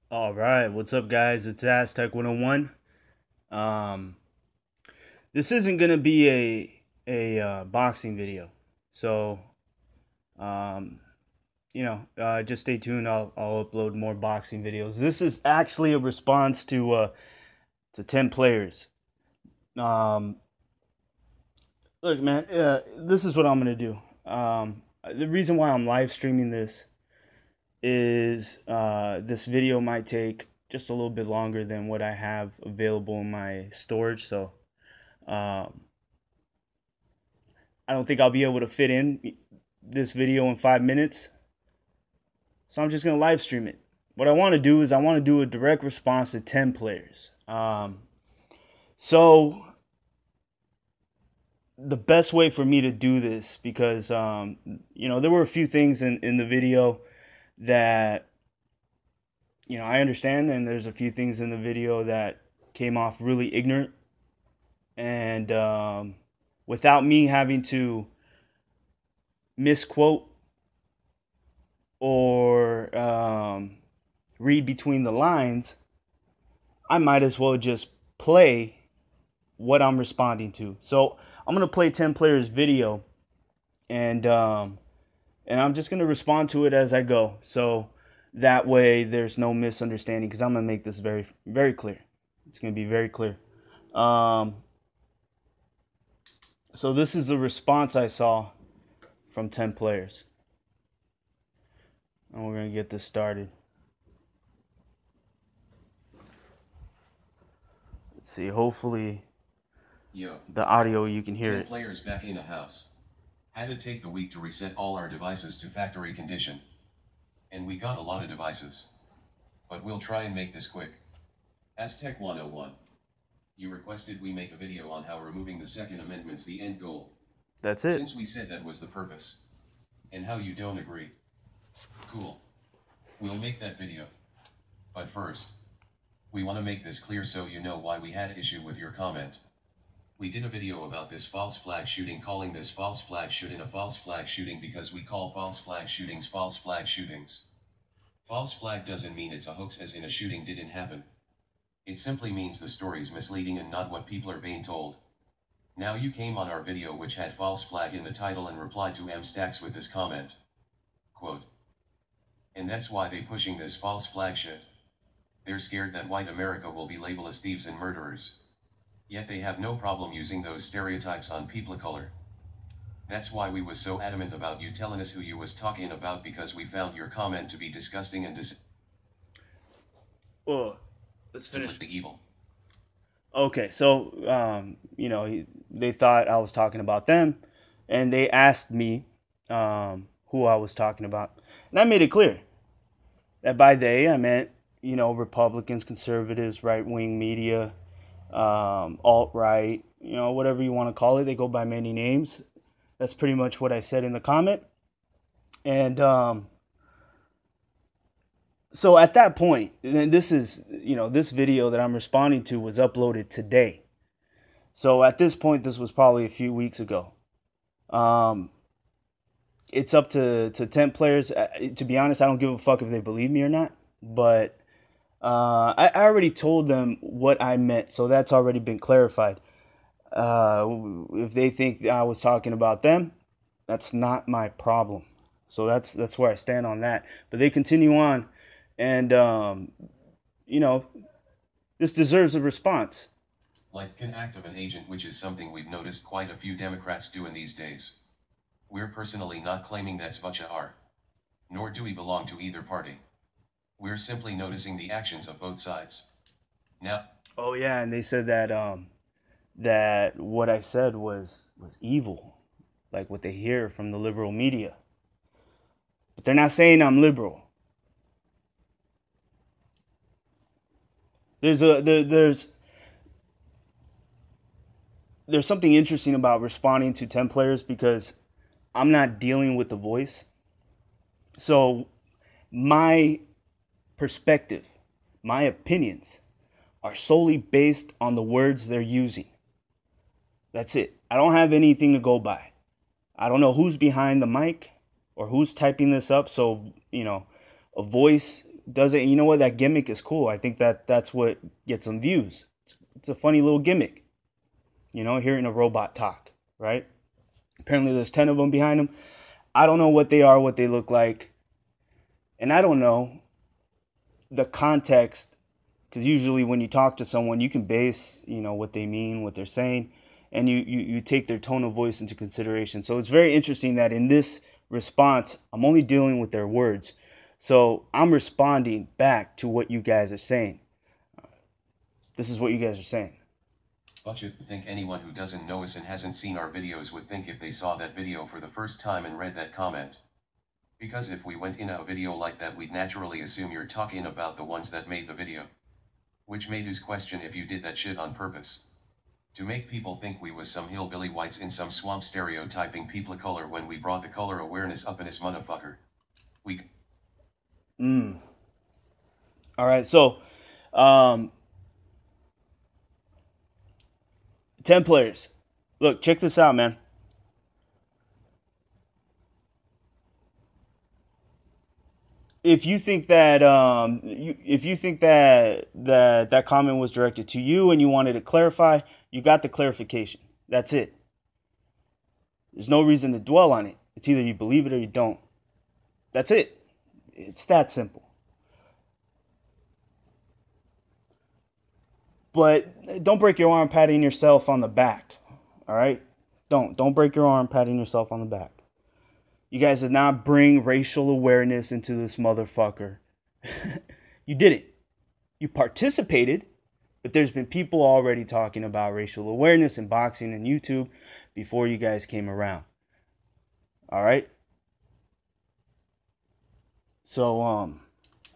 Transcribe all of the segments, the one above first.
All right, what's up, guys? It's Aztec 101. Um, this isn't gonna be a boxing video, so um, just stay tuned. I'll upload more boxing videos. This is actually a response to 10 players. Um, Look, man, this is what I'm gonna do. The reason why I'm live streaming this is this video might take just a little bit longer than what I have available in my storage. So um, I don't think I'll be able to fit in this video in 5 minutes. So I'm just going to live stream it. What I want to do is I want to do a direct response to 10 players. So the best way for me to do this, because, there were a few things in the video that I understand, and there's a few things in the video that came off really ignorant, and without me having to misquote or read between the lines, I might as well just play what I'm responding to. So I'm gonna play 10 players video, and I'm just gonna respond to it as I go. So that way there's no misunderstanding, because I'm gonna make this very, very clear. It's gonna be very clear. Um, so this is the response I saw from 10 players, and we're gonna get this started. Let's see. Hopefully, Yo, the audio you can hear 10 it. players back in a house. Had to take the week to reset all our devices to factory condition. And we got a lot of devices. But we'll try and make this quick. Aztec 101. You requested we make a video on how removing the Second Amendment's the end goal. That's it. Since we said that was the purpose. And how you don't agree. Cool. We'll make that video. But first, we want to make this clear so you know why we had issue with your comment. We did a video about this false flag shooting, calling this false flag shooting a false flag shooting because we call false flag shootings false flag shootings. False flag doesn't mean it's a hoax as in a shooting didn't happen. It simply means the story's misleading and not what people are being told. Now you came on our video which had false flag in the title and replied to M Stacks with this comment. Quote. And that's why they pushing this false flag shit. They're scared that white America will be labeled as thieves and murderers. Yet they have no problem using those stereotypes on people of color. That's why we was so adamant about you telling us who you was talking about, because we found your comment to be disgusting and Well, let's finish. the evil. Okay, so they thought I was talking about them, and they asked me who I was talking about, and I made it clear that by they I meant Republicans, conservatives, right wing media, alt right, whatever you want to call it. They go by many names. That's pretty much what I said in the comment, and so at that point, and this is this video that I'm responding to was uploaded today. So at this point, this was probably a few weeks ago. Um, it's up to 10 players. To be honest, I don't give a fuck if they believe me or not. But I already told them what I meant, so that's already been clarified. If they think I was talking about them, that's not my problem. So that's where I stand on that. But they continue on, and you know, this deserves a response. Like an act of an agent, which is something we've noticed quite a few Democrats doing these days. We're personally not claiming that's Vacha are. Nor do we belong to either party. We're simply noticing the actions of both sides. Now, Oh yeah, and they said that what I said was evil, like what they hear from the liberal media. But they're not saying I'm liberal. There's something interesting about responding to 10 players, because I'm not dealing with the voice. So my perspective, my opinions are solely based on the words they're using. That's it. I don't have anything to go by. I don't know who's behind the mic or who's typing this up. So, a voice does it. And you know what? That gimmick is cool. I think that's what gets them views. It's a funny little gimmick. You know, hearing a robot talk, right? Apparently there's 10 of them behind him. I don't know what they are, what they look like. And I don't know the context, because usually when you talk to someone, you can base, you know, what they mean, what they're saying, and you take their tone of voice into consideration. So it's very interesting that in this response, I'm only dealing with their words. So I'm responding back to what you guys are saying. This is what you guys are saying. But you think anyone who doesn't know us and hasn't seen our videos would think if they saw that video for the first time and read that comment. Because if we went in a video like that, we'd naturally assume you're talking about the ones that made the video. Which made us question if you did that shit on purpose. To make people think we was some hillbilly whites in some swamp stereotyping people of color when we brought the color awareness up in this motherfucker. We... Alright, so, 10 players. Look, check this out, man. If you think that that comment was directed to you and you wanted to clarify, you got the clarification. That's it. There's no reason to dwell on it. It's either you believe it or you don't. That's it. It's that simple. But don't break your arm patting yourself on the back. All right? Don't break your arm patting yourself on the back. You guys did not bring racial awareness into this motherfucker. You didn't. You participated, but there's been people already talking about racial awareness in boxing and YouTube before you guys came around. All right? So,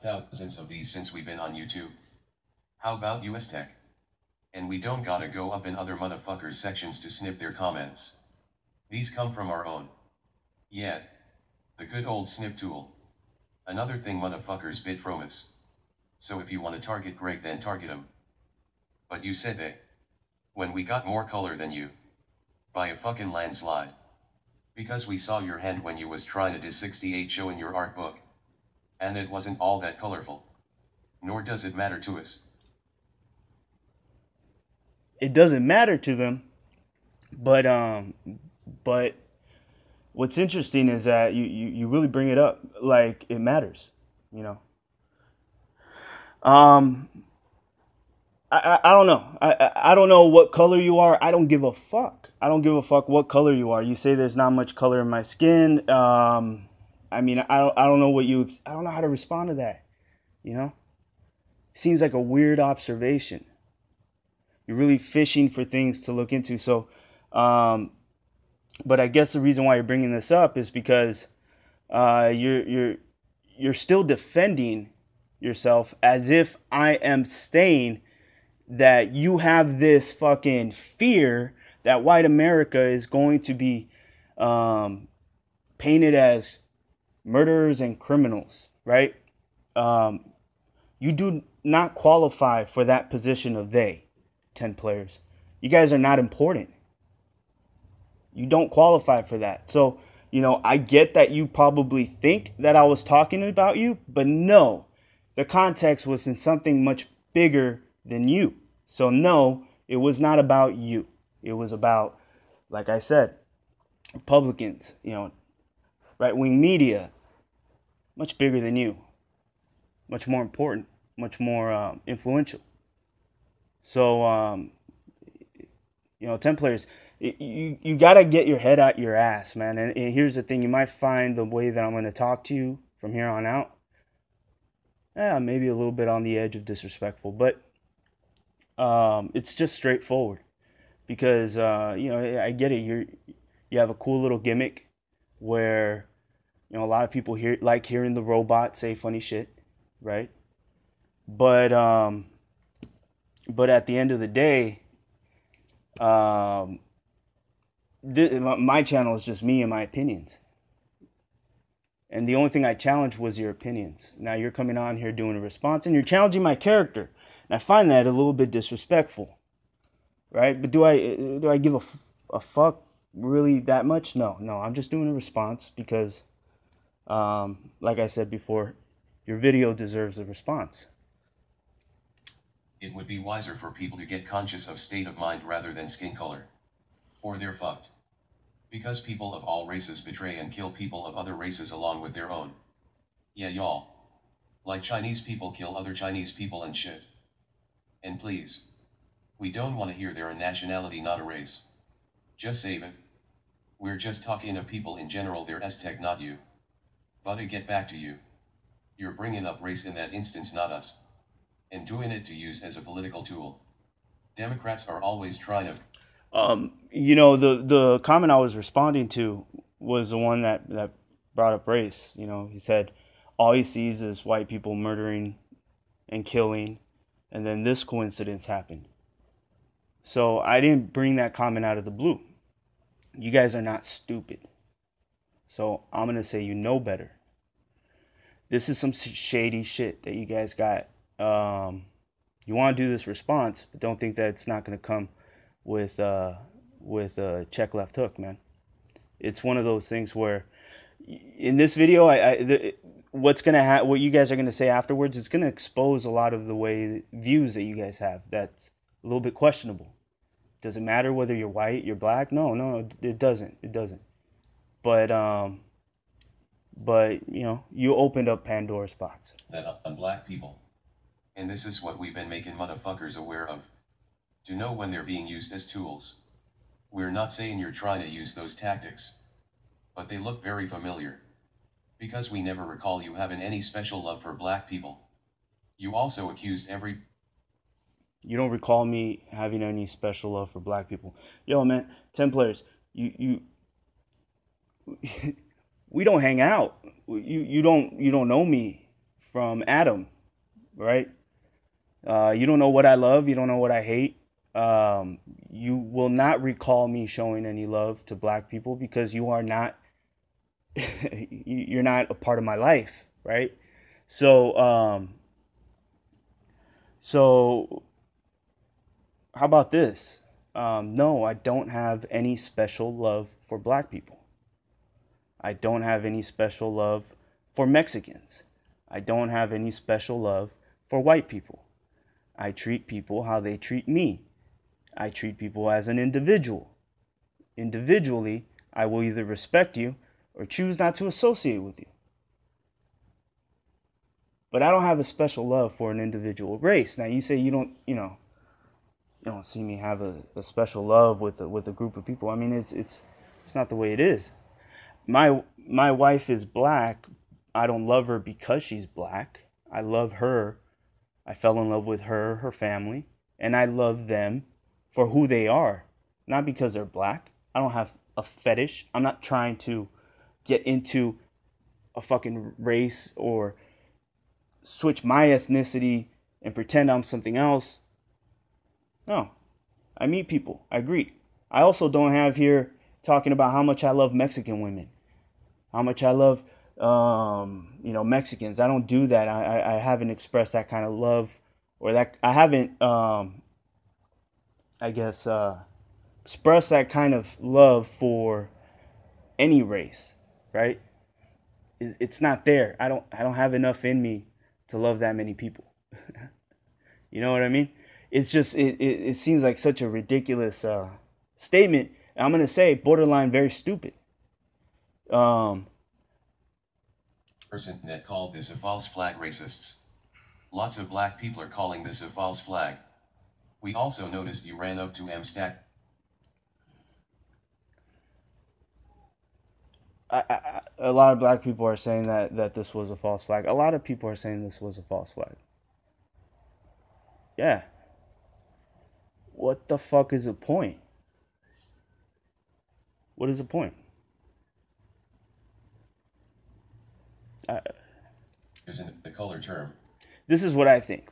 thousands of these since we've been on YouTube. How about US Tech? And we don't gotta go up in other motherfuckers' sections to snip their comments. These come from our own. Yeah. The good old snip tool. Another thing motherfuckers bit from us. So if you want to target Greg, then target him. But you said they. When we got more color than you. By a fucking landslide. Because we saw your hand when you was trying to do 68 show in your art book. And it wasn't all that colorful. Nor does it matter to us. it doesn't matter to them, but what's interesting is that you really bring it up like it matters, you know. I don't know. I don't know what color you are. I don't give a fuck. I don't give a fuck what color you are. You say there's not much color in my skin. I mean, I don't know what you. I don't know how to respond to that. You know, seems like a weird observation. You're really fishing for things to look into. So, but I guess the reason why you're bringing this up is because you're still defending yourself as if I am saying that you have this fucking fear that white America is going to be painted as murderers and criminals, right? You do not qualify for that position of they, 10 players. You guys are not important. You don't qualify for that. So, you know, I get that you probably think that I was talking about you, but no, the context was in something much bigger than you. So no, it was not about you. It was about, like I said, Republicans, you know, right-wing media, much bigger than you, much more important, much more influential. So, you know, 10 players, you got to get your head out your ass, man. And here's the thing. You might find the way that I'm going to talk to you from here on out, maybe a little bit on the edge of disrespectful, but it's just straightforward because, you know, I get it. You have a cool little gimmick where, you know, a lot of people like hearing the robot say funny shit, right? But at the end of the day, my channel is just me and my opinions. And the only thing I challenged was your opinions. Now you're coming on here doing a response and you're challenging my character. And I find that a little bit disrespectful, right? But do I give a fuck really that much? No, I'm just doing a response because, like I said before, Your video deserves a response. It would be wiser for people to get conscious of state of mind rather than skin color. Or they're fucked. Because people of all races betray and kill people of other races along with their own. Yeah, y'all. Like Chinese people kill other Chinese people and shit. And please. We don't want to hear they're a nationality, not a race. Just save it. We're just talking to people in general, they're Aztec, not you. But to get back to you. You're bringing up race in that instance, not us. And doing it to use as a political tool. Democrats are always trying to... The comment I was responding to was the one that brought up race. He said all he sees is white people murdering and killing, and then this coincidence happened. So I didn't bring that comment out of the blue. You guys are not stupid. So I'm going to say you know better. This is some shady shit that you guys got. You want to do this response, but don't think that it's not going to come with a check left hook, man. It's one of those things where in this video, what you guys are going to say afterwards, it's going to expose a lot of the views that you guys have. That's a little bit questionable. Does it matter whether you're white, you're black? No, it doesn't. It doesn't. But you opened up Pandora's box. That on black people. And this is what we've been making motherfuckers aware of. To know when they're being used as tools. We're not saying you're trying to use those tactics. But they look very familiar. Because we never recall you having any special love for black people. You also accused You don't recall me having any special love for black people. Yo, man, 10 players. You we don't hang out. You don't know me from Adam, right? You don't know what I love. You don't know what I hate. You will not recall me showing any love to black people because you are not. You're not a part of my life, right? So how about this? No, I don't have any special love for black people. I don't have any special love for Mexicans. I don't have any special love for white people. I treat people how they treat me. I treat people as an individual. Individually, I will either respect you or choose not to associate with you. But I don't have a special love for an individual race. Now you say you don't see me have a special love with a group of people. I mean, it's not the way it is. My wife is black. I don't love her because she's black. I love her. I fell in love with her family, and I love them for who they are, not because they're black. I don't have a fetish. I'm not trying to get into a fucking race or switch my ethnicity and pretend I'm something else. No. I meet people. I greet. I also don't have here talking about how much I love Mexican women, how much I love, Mexicans. I don't do that. I haven't expressed that kind of love, or that I haven't, expressed that kind of love for any race, right? It's not there. I don't have enough in me to love that many people. You know what I mean? It's just it seems like such a ridiculous statement. I'm gonna say borderline very stupid. Person that called this a false flag racists. Lots of black people are calling this a false flag. We also noticed you ran up to MStack. A lot of black people are saying that this was a false flag. A lot of people are saying this was a false flag. Yeah. What the fuck is the point? What is the point? Isn't the color term. This is what I think.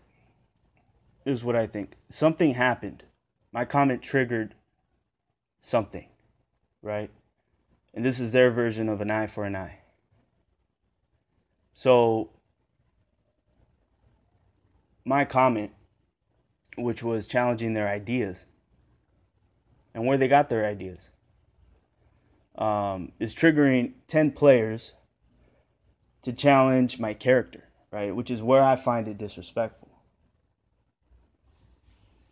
Something happened. My comment triggered something, right? And this is their version of an eye for an eye. So my comment, which was challenging their ideas and where they got their ideas, is triggering 10 players to challenge my character. right? Which is where I find it disrespectful.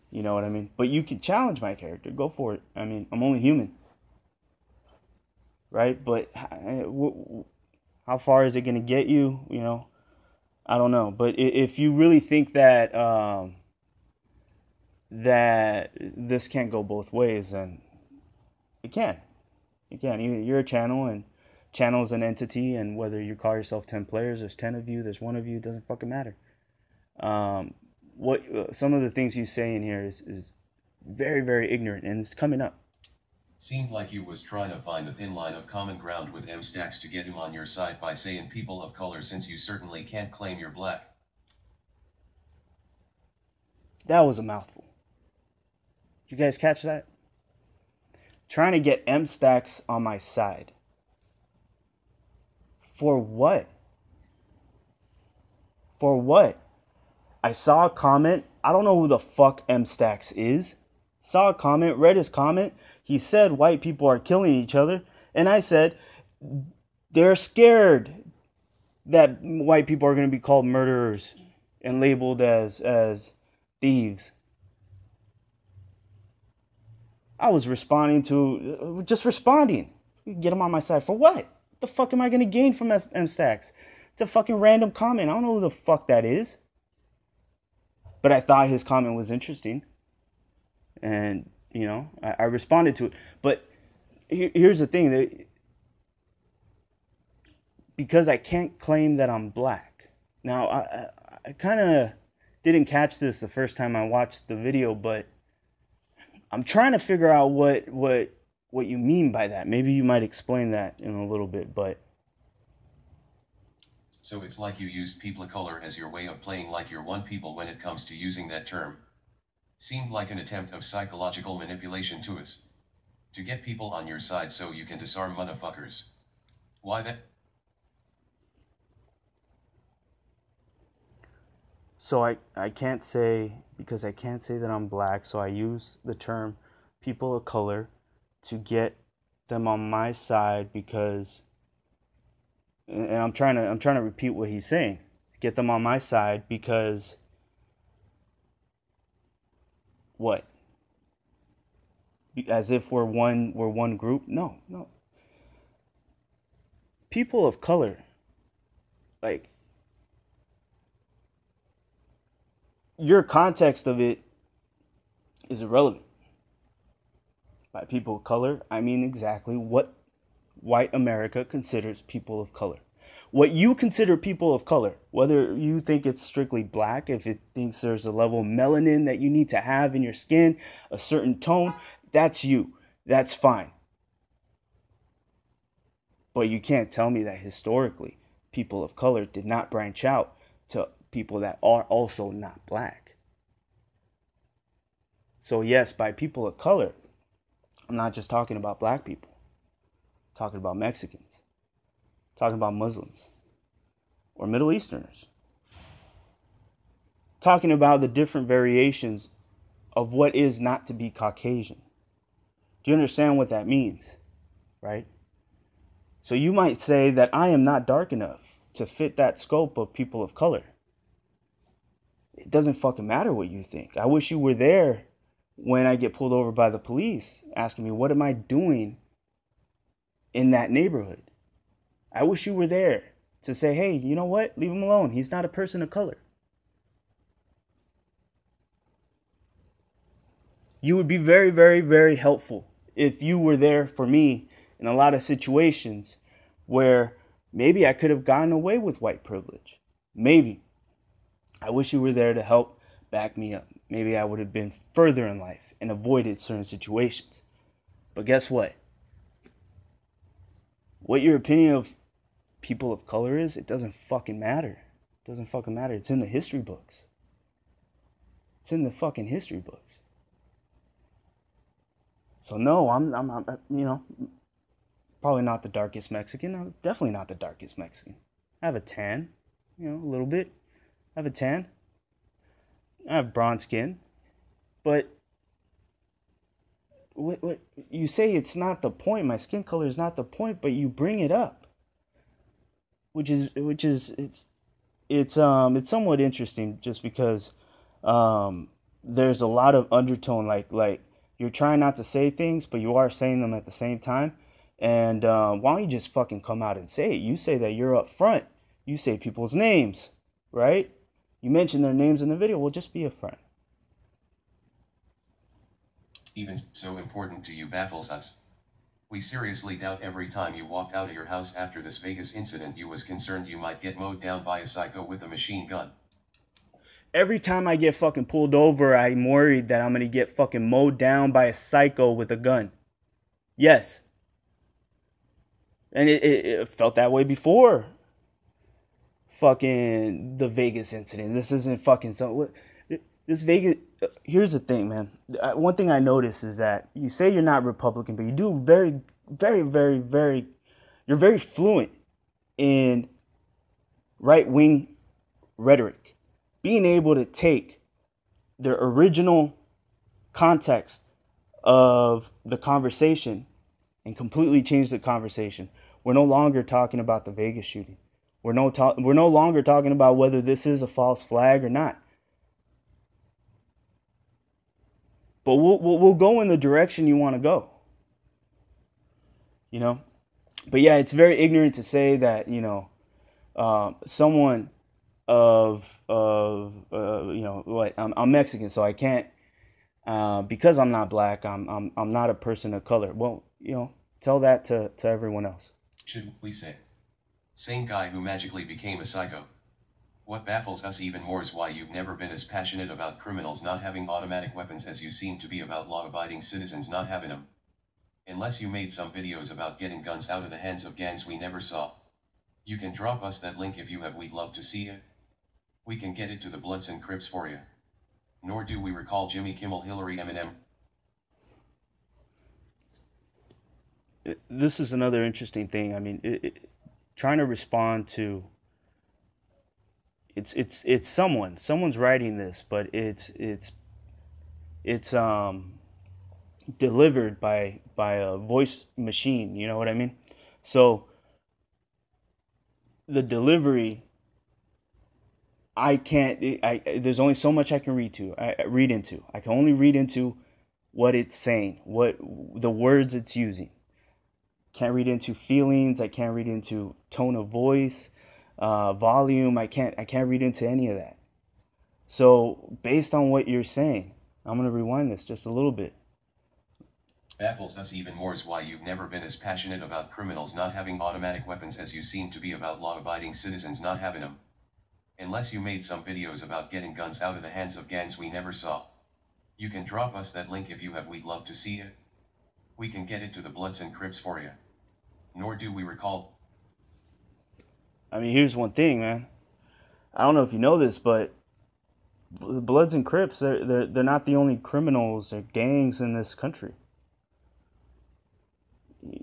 You know what I mean? But you can challenge my character. Go for it. I mean, I'm only human, right? But how far is it going to get you? You know, I don't know. But if you really think that that this can't go both ways, then it can. It can. You're a channel, and channel is an entity, and whether you call yourself 10 players, there's 10 of you, there's one of you, it doesn't fucking matter. What some of the things you say in here is very, very ignorant, and it's coming up. Seemed like you was trying to find a thin line of common ground with M Stacks to get him on your side by saying people of color, since you certainly can't claim you're black. That was a mouthful. Did you guys catch that? Trying to get M Stacks on my side. For what? For what? I saw a comment. I don't know who the fuck M Stacks is. Saw a comment, read his comment. He said white people are killing each other. And I said, they're scared that white people are going to be called murderers and labeled as thieves. I was responding to, just responding. Get him on my side for what? What the fuck am I going to gain from M Stacks? It's a fucking random comment. I don't know who the fuck that is. But I thought his comment was interesting. And, you know, I responded to it. But here's the thing. That because I can't claim that I'm black. Now, I kind of didn't catch this the first time I watched the video, but I'm trying to figure out what you mean by that. Maybe you might explain that in a little bit, but... So it's like you used people of color as your way of playing like you're one people when it comes to using that term. Seemed like an attempt of psychological manipulation to us. To get people on your side so you can disarm motherfuckers. Why that? So I can't say, because I can't say that I'm black, so I use the term people of color to get them on my side, because, and I'm trying to repeat what he's saying. Get them on my side because what? As if we're one group? No. People of color, like, your context of it is irrelevant. By people of color, I mean exactly what white America considers people of color. What you consider people of color, whether you think it's strictly black, if it thinks there's a level of melanin that you need to have in your skin, a certain tone, that's you. That's fine. But you can't tell me that historically people of color did not branch out to people that are also not black. So yes, by people of color, I'm not just talking about black people. I'm talking about Mexicans. I'm talking about Muslims or Middle Easterners. I'm talking about the different variations of what is not to be Caucasian. Do you understand what that means? Right? So you might say that I am not dark enough to fit that scope of people of color. It doesn't fucking matter what you think. I wish you were there when I get pulled over by the police asking me, what am I doing in that neighborhood? I wish you were there to say, hey, you know what? Leave him alone. He's not a person of color. You would be very, very, very helpful if you were there for me in a lot of situations where maybe I could have gotten away with white privilege. Maybe. I wish you were there to help back me up. Maybe I would have been further in life and avoided certain situations. But guess what? What your opinion of people of color is, it doesn't fucking matter. It doesn't fucking matter. It's in the history books. It's in the fucking history books. So no, I'm you know, probably not the darkest Mexican. I'm definitely not the darkest Mexican. I have a tan, you know, a little bit. I have a tan. I have bronze skin. But what you say, it's not the point. My skin color is not the point, but you bring it up. Which is it's somewhat interesting just because there's a lot of undertone, like you're trying not to say things, but you are saying them at the same time. And why don't you just fucking come out and say it? You say that you're up front. You say people's names, right? You mention their names in the video. Well, just be upfront. Even so important to you baffles us. We seriously doubt every time you walked out of your house after this Vegas incident you was concerned you might get mowed down by a psycho with a machine gun. Every time I get fucking pulled over, I'm worried that I'm gonna get fucking mowed down by a psycho with a gun. Yes. And it felt that way before fucking the Vegas incident. This isn't fucking so. This Vegas. Here's the thing, man. One thing I notice is that you say you're not Republican, but you do very, very, very, very. You're very fluent in right wing rhetoric. Being able to take the original context of the conversation and completely change the conversation. We're no longer talking about the Vegas shooting. We're no longer talking about whether this is a false flag or not. But we'll go in the direction you want to go. You know? But yeah, it's very ignorant to say that, someone I'm Mexican, so I can't because I'm not black, I'm not a person of color. Well, tell that to everyone else. Should we say? Same guy who magically became a psycho. What baffles us even more is why you've never been as passionate about criminals not having automatic weapons as you seem to be about law-abiding citizens not having them. Unless you made some videos about getting guns out of the hands of gangs we never saw. You can drop us that link if you have, we'd love to see it. We can get it to the Bloods and Crips for you. Nor do we recall Jimmy Kimmel, Hillary, Eminem. This is another interesting thing. I mean, trying to respond to it's someone's writing this, but it's delivered by a voice machine. You know what I mean? So the delivery, I can't. There's only so much I can read into. I can only read into what it's saying, what the words it's using. Can't read into feelings. I can't read into tone of voice, volume. I can't read into any of that. So based on what you're saying, I'm gonna rewind this just a little bit. Baffles us even more is why you've never been as passionate about criminals not having automatic weapons as you seem to be about law-abiding citizens not having them. Unless you made some videos about getting guns out of the hands of gangs we never saw. You can drop us that link if you have, we'd love to see it. We can get it to the Bloods and Crips for you. Nor do we recall. I mean, here's one thing, man. I don't know if you know this, but the Bloods and Crips, they're not the only criminals or gangs in this country.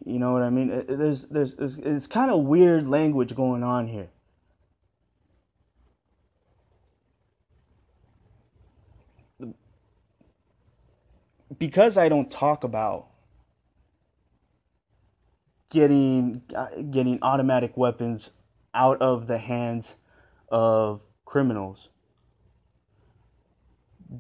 You know what I mean? It's kind of weird language going on here. Because I don't talk about getting automatic weapons out of the hands of criminals,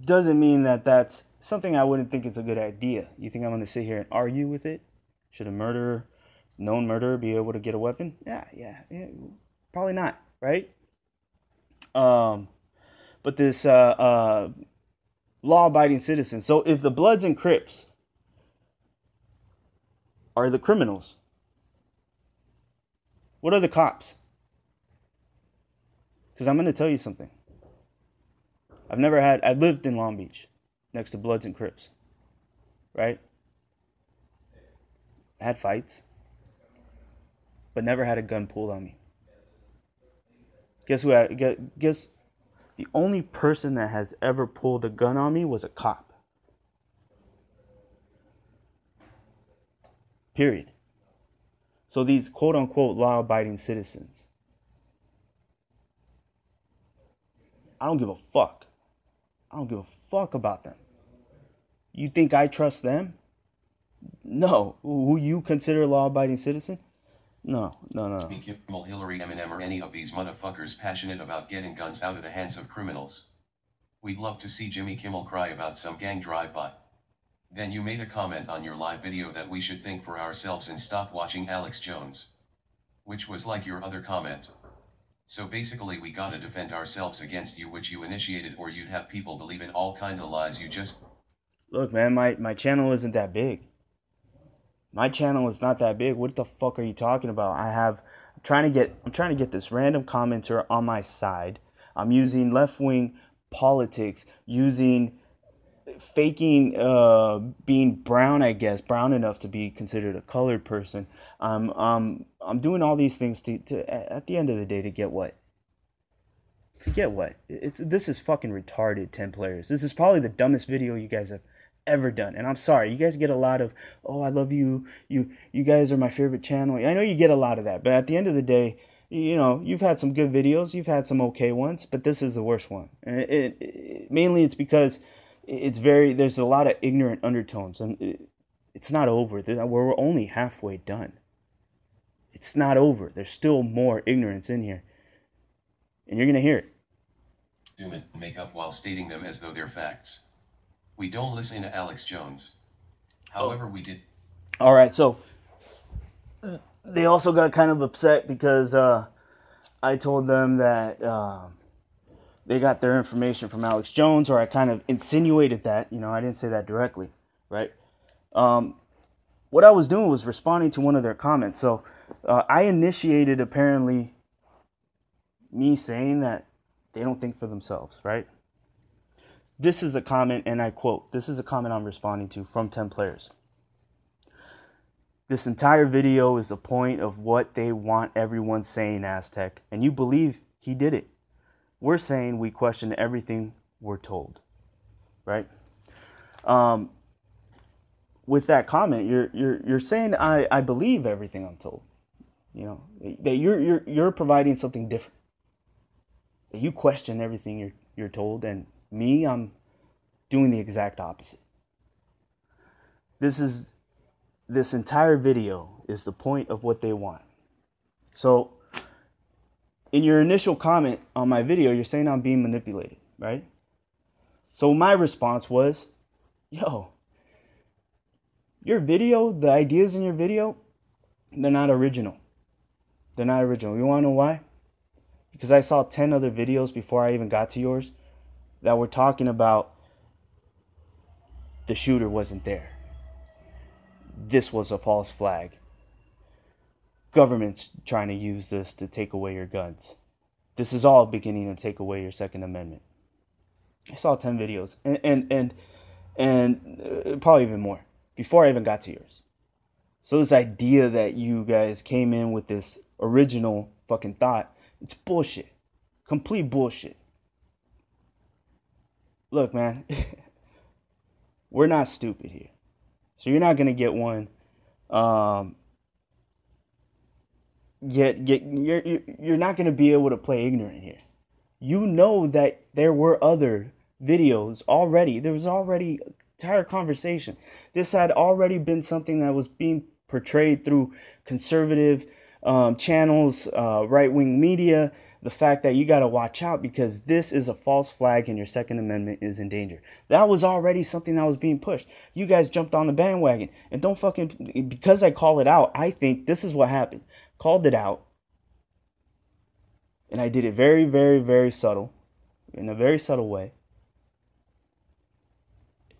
doesn't mean that that's something I wouldn't think it's a good idea. You think I'm going to sit here and argue with it? Should a known murderer, be able to get a weapon? Yeah, probably not, right? But this law-abiding citizen. So if the Bloods and Crips are the criminals, what are the cops? Because I'm going to tell you something. I've lived in Long Beach next to Bloods and Crips, right? I had fights, but never had a gun pulled on me. Guess the only person that has ever pulled a gun on me was a cop. Period. So these quote unquote law abiding citizens, I don't give a fuck. I don't give a fuck about them. You think I trust them? No. Who you consider a law abiding citizen? No, no, no. Jimmy Kimmel, Hillary, Eminem, or any of these motherfuckers passionate about getting guns out of the hands of criminals. We'd love to see Jimmy Kimmel cry about some gang drive-by. Then you made a comment on your live video that we should think for ourselves and stop watching Alex Jones. Which was like your other comment. So basically we gotta defend ourselves against you, which you initiated, or you'd have people believe in all kinda lies you just... Look, man, my channel isn't that big. My channel is not that big. What the fuck are you talking about? I'm trying to get this random commenter on my side. I'm using left-wing politics, using faking being brown, I guess, brown enough to be considered a colored person. I'm doing all these things to at the end of the day to get what? To get what? This is fucking retarded, 10 players. This is probably the dumbest video you guys have ever done. And I'm sorry, you guys get a lot of, oh, I love you. You guys are my favorite channel. I know you get a lot of that, but at the end of the day, you know, you've had some good videos, you've had some okay ones, but this is the worst one. And mainly it's because there's a lot of ignorant undertones, and it's not over. We're only halfway done. It's not over. There's still more ignorance in here, and you're gonna hear it. ...and make up while stating them as though they're facts. We don't listen to Alex Jones. However, we did. All right, so they also got kind of upset because I told them that they got their information from Alex Jones, or I kind of insinuated that. You know, I didn't say that directly, right? What I was doing was responding to one of their comments. So I initiated, apparently, me saying that they don't think for themselves, right? This is a comment, and I quote, this is a comment I'm responding to from 10 players. This entire video is the point of what they want everyone saying, Aztec, and you believe he did it. We're saying we question everything we're told, right? With that comment, you're saying I believe everything I'm told. You know, that you're providing something different. That you question everything you're told, and me, I'm doing the exact opposite. This entire video is the point of what they want. So, in your initial comment on my video, you're saying I'm being manipulated, right? So my response was, yo, your video, the ideas in your video, they're not original. They're not original. You want to know why? Because I saw 10 other videos before I even got to yours that were talking about the shooter wasn't there. This was a false flag. Government's trying to use this to take away your guns. This is all beginning to take away your Second Amendment. I saw 10 videos and probably even more before I even got to yours. So this idea that you guys came in with this original fucking thought, it's bullshit. Complete bullshit. Look, man, we're not stupid here. So you're not going to get one. You're not going to be able to play ignorant here. You know that there were other videos already. There was already an entire conversation. This had already been something that was being portrayed through conservative channels, right-wing media. The fact that you got to watch out because this is a false flag and your Second Amendment is in danger. That was already something that was being pushed. You guys jumped on the bandwagon. And don't fucking, because I call it out, I think this is what happened. Called it out. And I did it very, very, very subtle. In a very subtle way.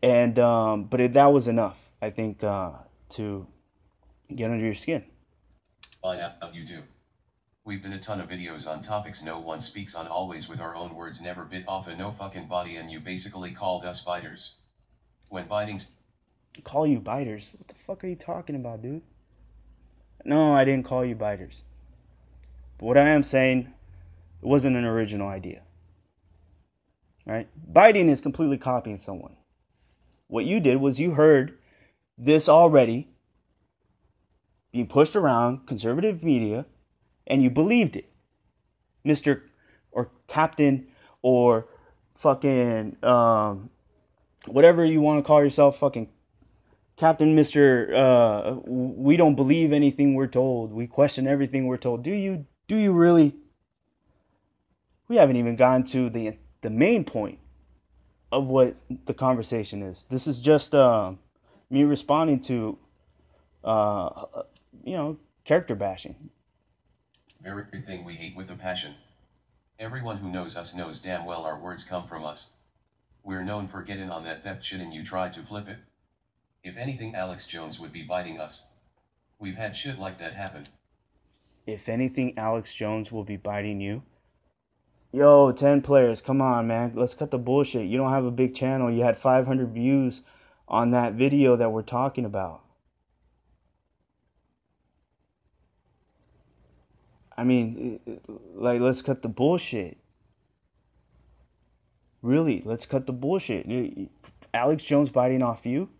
And, that was enough, I think, to get under your skin. Find out you do. We've done a ton of videos on topics no one speaks on, always with our own words, never bit off a no fucking body, and you basically called us biters. When biting's... Call you biters? What the fuck are you talking about, dude? No, I didn't call you biters. But what I am saying, it wasn't an original idea. Right? Biting is completely copying someone. What you did was you heard this already being pushed around conservative media, and you believed it. Mr. or Captain or fucking whatever you want to call yourself, fucking Captain Mister, we don't believe anything we're told. We question everything we're told. Do you? Do you really? We haven't even gotten to the main point of what the conversation is. This is just me responding to you know, character bashing. Everything we hate with a passion. Everyone who knows us knows damn well our words come from us. We're known for getting on that theft shit and you tried to flip it. If anything, Alex Jones would be biting us. We've had shit like that happen. If anything, Alex Jones will be biting you. Yo, 10 players, come on, man. Let's cut the bullshit. You don't have a big channel. You had 500 views on that video that we're talking about. I mean, like, let's cut the bullshit. Really, let's cut the bullshit. Alex Jones biting off you?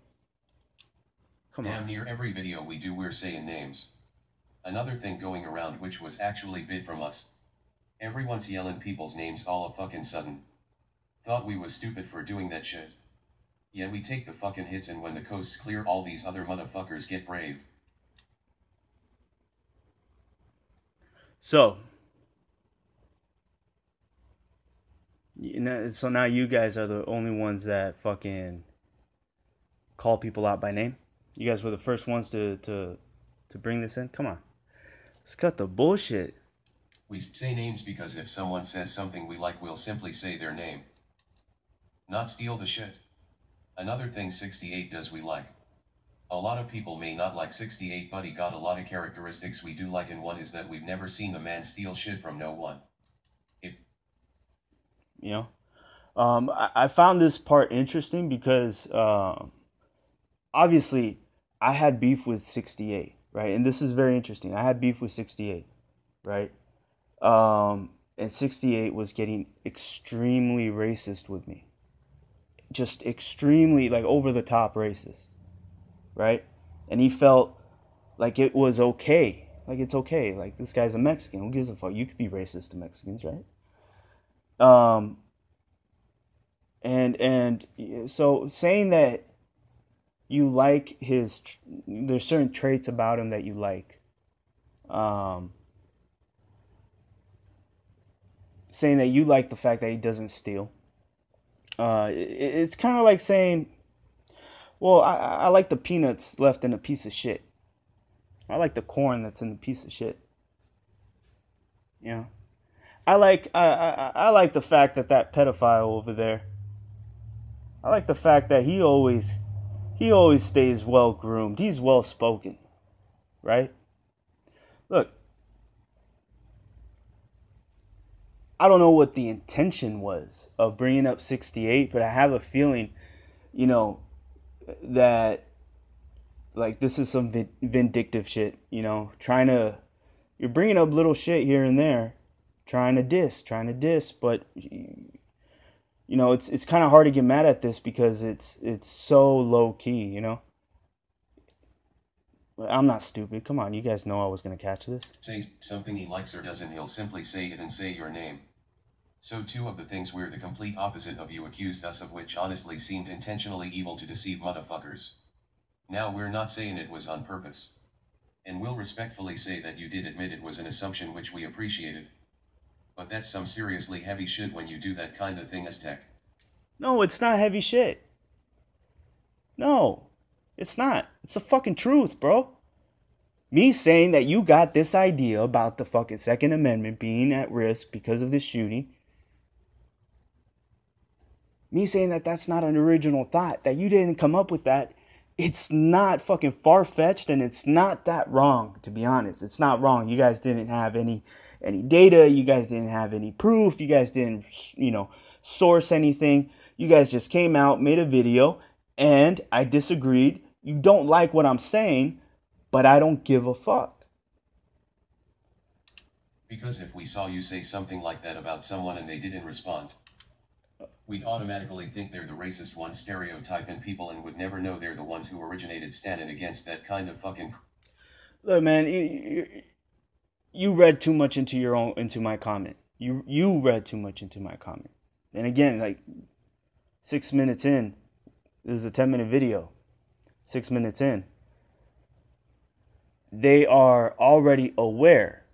Come on. Damn near every video we do we're saying names. Another thing going around which was actually bid from us. Everyone's yelling people's names all of fucking sudden. Thought we was stupid for doing that shit. Yeah, we take the fucking hits and when the coast's clear all these other motherfuckers get brave. So now you guys are the only ones that fucking call people out by name. You guys were the first ones to bring this in. Come on, let's cut the bullshit. We say names because if someone says something we like, we'll simply say their name. Not steal the shit. Another thing 68 does we like. A lot of people may not like 68, but he got a lot of characteristics we do like, and one is that we've never seen the man steal shit from no one. You know, I found this part interesting because obviously I had beef with 68, right? And this is very interesting. I had beef with 68, right? And 68 was getting extremely racist with me. Just extremely, like, over the top racist, right? And he felt like it was okay. Like, it's okay. Like, this guy's a Mexican. Who gives a fuck? You could be racist to Mexicans, right? And so saying that you like there's certain traits about him that you like. Saying that you like the fact that he doesn't steal. It's kind of like saying, well, I like the peanuts left in a piece of shit. I like the corn that's in the piece of shit. You know, I like the fact that pedophile over there. I like the fact that he always stays well groomed. He's well spoken, right? Look, I don't know what the intention was of bringing up 68, but I have a feeling, you know, that like this is some vindictive shit, you know, you're bringing up little shit here and there, trying to diss, but you know, it's kind of hard to get mad at this because it's so low key, you know. I'm not stupid. Come on, you guys know I was gonna catch this. Say something he likes or doesn't, he'll simply say it and say your name. So two of the things we're the complete opposite of you accused us of, which honestly seemed intentionally evil to deceive motherfuckers. Now we're not saying it was on purpose. And we'll respectfully say that you did admit it was an assumption, which we appreciated. But that's some seriously heavy shit when you do that kind of thing as tech. No, it's not heavy shit. No, it's not. It's the fucking truth, bro. Me saying that you got this idea about the fucking Second Amendment being at risk because of this shooting. Me saying that that's not an original thought, that you didn't come up with that. It's not fucking far-fetched, and it's not that wrong, to be honest. It's not wrong. You guys didn't have any data. You guys didn't have any proof. You guys didn't, you know, source anything. You guys just came out, made a video, and I disagreed. You don't like what I'm saying, but I don't give a fuck. Because if we saw you say something like that about someone and they didn't respond, we'd automatically think they're the racist ones, stereotyping people, and would never know they're the ones who originated standing against that kind of fucking... Look, man, you read too much into my comment. You read too much into my comment. And again, like 6 minutes in, this is a 10-minute video. 6 minutes in. They are already aware.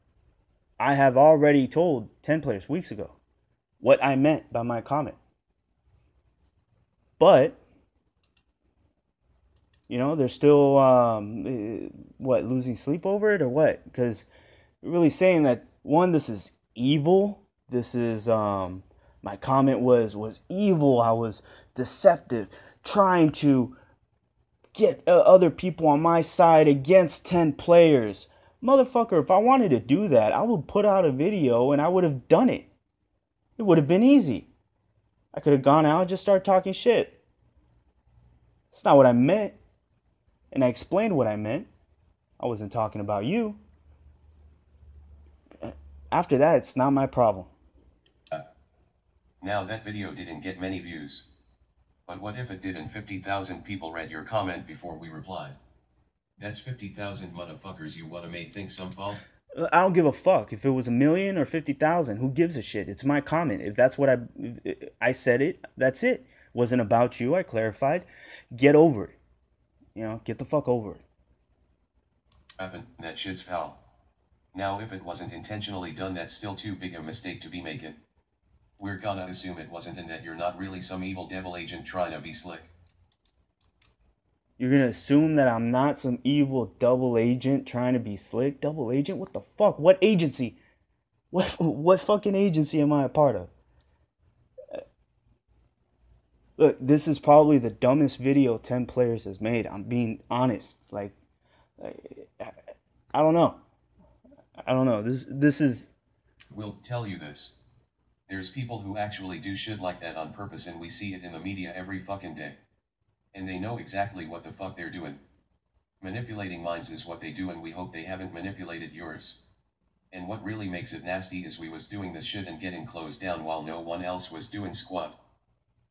I have already told 10 players weeks ago what I meant by my comment. But, they're still, losing sleep over it or what? Because really saying that, one, this is evil. This is, my comment was evil. I was deceptive, trying to get other people on my side against 10 players. Motherfucker, if I wanted to do that, I would put out a video and I would have done it. It would have been easy. I could have gone out and just started talking shit. That's not what I meant. And I explained what I meant. I wasn't talking about you. After that, it's not my problem. Now that video didn't get many views. But what if it did and 50,000 people read your comment before we replied? That's 50,000 motherfuckers you wanna make think some false? I don't give a fuck if it was 1,000,000 or 50,000. Who gives a shit? It's my comment. If that's what I said it, that's it. It wasn't about you. I clarified. Get over it. Get the fuck over it. That shit's foul. Now if it wasn't intentionally done, that's still too big a mistake to be making. We're gonna assume it wasn't and that you're not really some evil devil agent trying to be slick. You're going to assume that I'm not some evil double agent trying to be slick? Double agent? What the fuck? What agency? What fucking agency am I a part of? Look, this is probably the dumbest video 10 players has made. I'm being honest. I don't know. I don't know. This is... We'll tell you this. There's people who actually do shit like that on purpose and we see it in the media every fucking day. And they know exactly what the fuck they're doing. Manipulating minds is what they do and we hope they haven't manipulated yours. And what really makes it nasty is we was doing this shit and getting closed down while no one else was doing squat.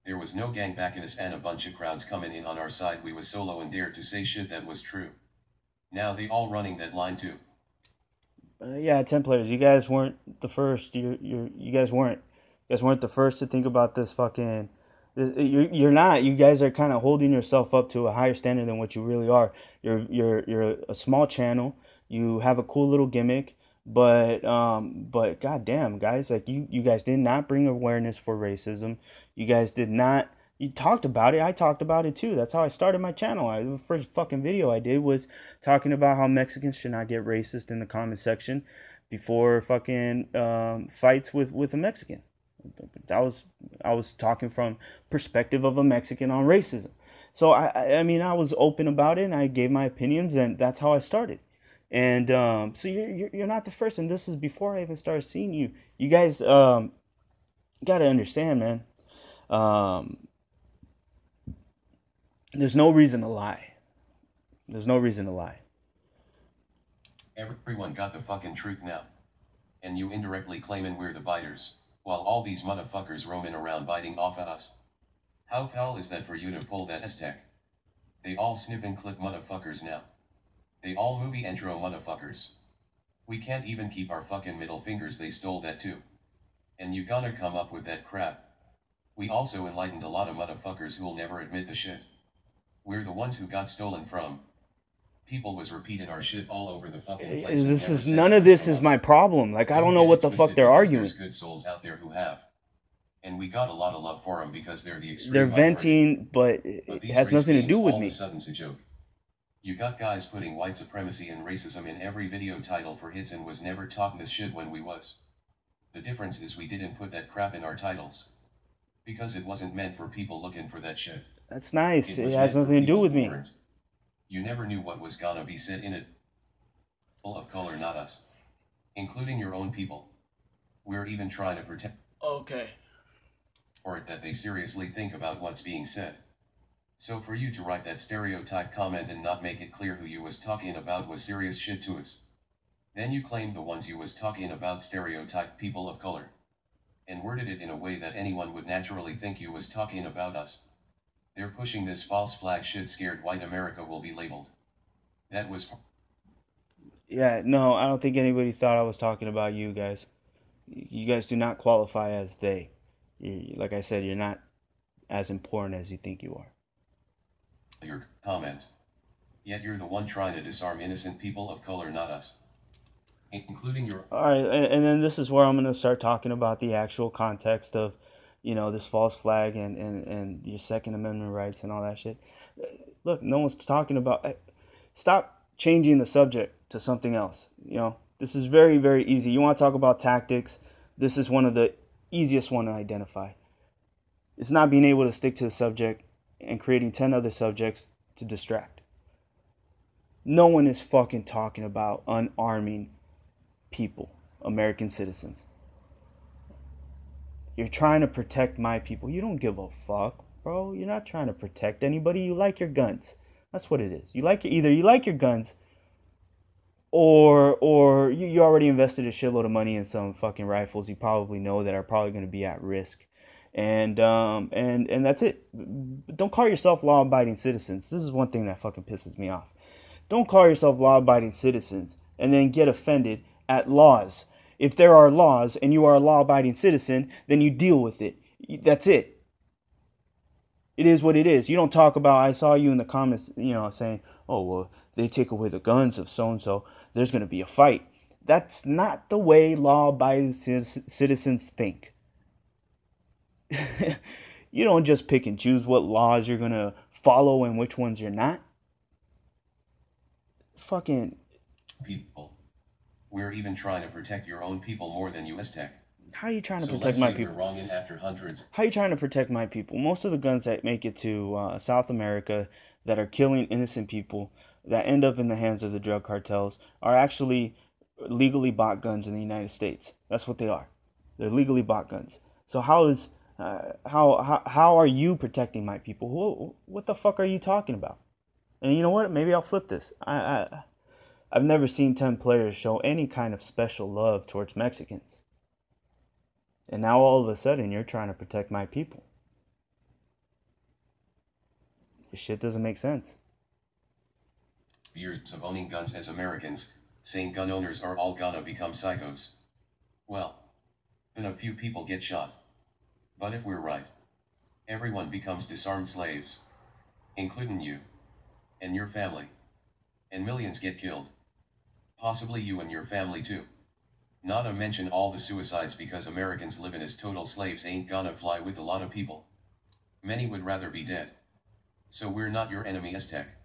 There was no gang backing us and a bunch of crowds coming in on our side. We was solo and dared to say shit that was true. Now they all running that line too. Yeah, 10 players. You guys weren't the first. You guys weren't. You guys weren't the first to think about this fucking... You're not. You guys are kind of holding yourself up to a higher standard than what you really are. You're a small channel. You have a cool little gimmick, but goddamn, guys, like you guys did not bring awareness for racism. You guys did not. You talked about it. I talked about it too. That's how I started my channel. The first fucking video I did was talking about how Mexicans should not get racist in the comment section before fucking fights with a Mexican. I was talking from perspective of a Mexican on racism. So I mean I was open about it and I gave my opinions and that's how I started. And so you're not the first, and this is before I even started seeing you. You guys gotta understand, man. There's no reason to lie. There's no reason to lie. Everyone got the fucking truth now. And you indirectly claiming we're the biters, while all these motherfuckers roaming around biting off of us. How foul is that for you to pull that Aztec? They all snip and clip motherfuckers now. They all movie intro motherfuckers. We can't even keep our fucking middle fingers, they stole that too. And you gonna come up with that crap. We also enlightened a lot of motherfuckers who'll never admit the shit. We're the ones who got stolen from. People was repeating our shit all over the fucking place. None of this is my problem. Like, I don't know what the fuck they're arguing. There's good souls out there who have. And we got a lot of love for them because they're the extreme. They're venting, but it has nothing to do with me. All of a sudden's a joke. You got guys putting white supremacy and racism in every video title for hits and was never talking this shit when we was. The difference is we didn't put that crap in our titles. Because it wasn't meant for people looking for that shit. That's nice. It has nothing to do with me. You never knew what was gonna be said in it. People of color, not us. Including your own people. We're even trying to protect. Okay. Or it that they seriously think about what's being said. So for you to write that stereotype comment and not make it clear who you was talking about was serious shit to us. Then you claimed the ones you was talking about stereotype people of color. And worded it in a way that anyone would naturally think you was talking about us. They're pushing this false flag shit, scared white America will be labeled. That was... Yeah, no, I don't think anybody thought I was talking about you guys. You guys do not qualify as they. Like I said, you're not as important as you think you are. Your comment. Yet you're the one trying to disarm innocent people of color, not us. Including your. All right, and then this is where I'm going to start talking about the actual context of, this false flag and your Second Amendment rights and all that shit. Look, no one's talking about. Stop changing the subject to something else. This is very, very easy. You want to talk about tactics? This is one of the easiest one to identify. It's not being able to stick to the subject and creating 10 other subjects to distract. No one is fucking talking about unarming people, American citizens. You're trying to protect my people. You don't give a fuck, bro. You're not trying to protect anybody. You like your guns. That's what it is. Either you like your guns, or you already invested a shitload of money in some fucking rifles you probably know that are probably going to be at risk, and that's it. Don't call yourself law-abiding citizens. This is one thing that fucking pisses me off. Don't call yourself law-abiding citizens and then get offended at laws. If there are laws and you are a law-abiding citizen, then you deal with it. That's it. It is what it is. You don't talk about, I saw you in the comments, saying, oh, well, they take away the guns of so-and-so, there's going to be a fight. That's not the way law-abiding citizens think. You don't just pick and choose what laws you're going to follow and which ones you're not. Fucking people. We're even trying to protect your own people more than US Tech. How are you trying to So protect let's my say people? we're wrong, and after hundreds. How are you trying to protect my people? Most of the guns that make it to South America that are killing innocent people that end up in the hands of the drug cartels are actually legally bought guns in the United States. That's what they are. They're legally bought guns. So how are you protecting my people? What the fuck are you talking about? And you know what? Maybe I'll flip this. I've never seen 10 players show any kind of special love towards Mexicans. And now all of a sudden you're trying to protect my people. This shit doesn't make sense. Years of owning guns as Americans, saying gun owners are all gonna become psychos. Well, then a few people get shot. But if we're right, everyone becomes disarmed slaves. Including you. And your family. And millions get killed. Possibly you and your family too. Not to mention all the suicides because Americans living as total slaves ain't gonna fly with a lot of people. Many would rather be dead. So we're not your enemy Aztec.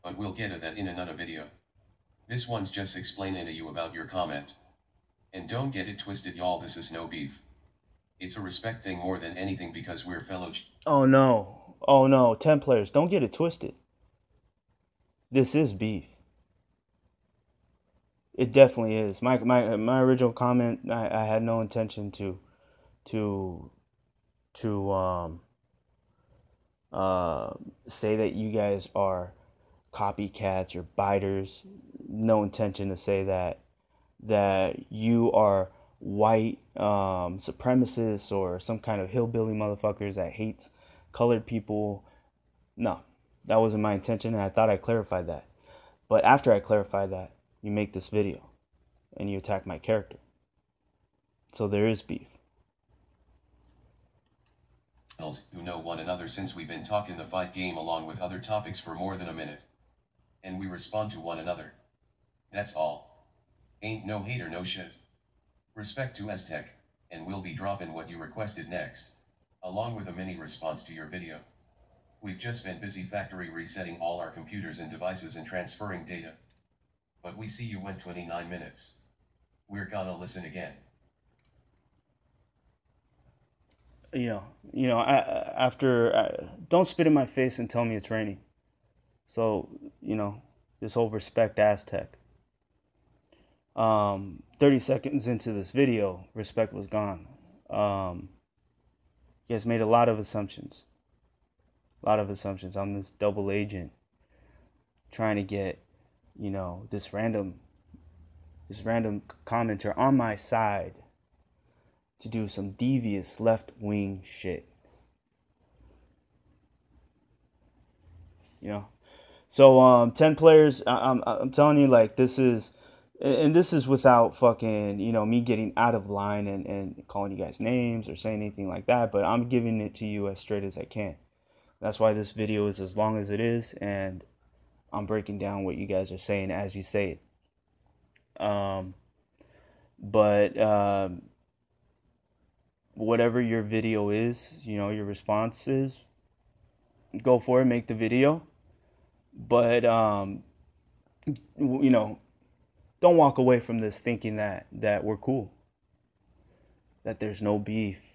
But we'll get to that in another video. This one's just explaining to you about your comment. And don't get it twisted, y'all, this is no beef. It's a respect thing more than anything because we're fellow. Oh no, 10 players, don't get it twisted. This is beef. It definitely is. My original comment, I had no intention to say that you guys are copycats, you're biters. No intention to say that you are white supremacists or some kind of hillbilly motherfuckers that hates colored people. No, that wasn't my intention, and I thought I clarified that. But after I clarified that, you make this video and you attack my character. So there is beef. Who know one another since we've been talking the fight game along with other topics for more than a minute. And we respond to one another. That's all. Ain't no hater, no shit. Respect to Aztec, and we'll be dropping what you requested next, along with a mini response to your video. We've just been busy factory resetting all our computers and devices and transferring data. But we see you went 29 minutes. We're gonna listen again. Don't spit in my face and tell me it's raining. So, this whole respect Aztec. 30 seconds into this video, respect was gone. You guys made a lot of assumptions. I'm this double agent trying to get, this random commenter on my side to do some devious left-wing shit. So 10 players, I'm telling you, like, this is without fucking, me getting out of line and calling you guys names or saying anything like that, but I'm giving it to you as straight as I can. That's why this video is as long as it is, and I'm breaking down what you guys are saying as you say it. But whatever your video is, your response is, go for it, make the video. But don't walk away from this thinking that we're cool, that there's no beef.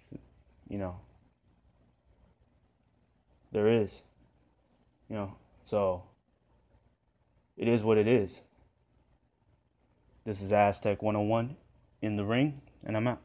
There is. So it is what it is. This is Aztec 101 in the ring, and I'm out.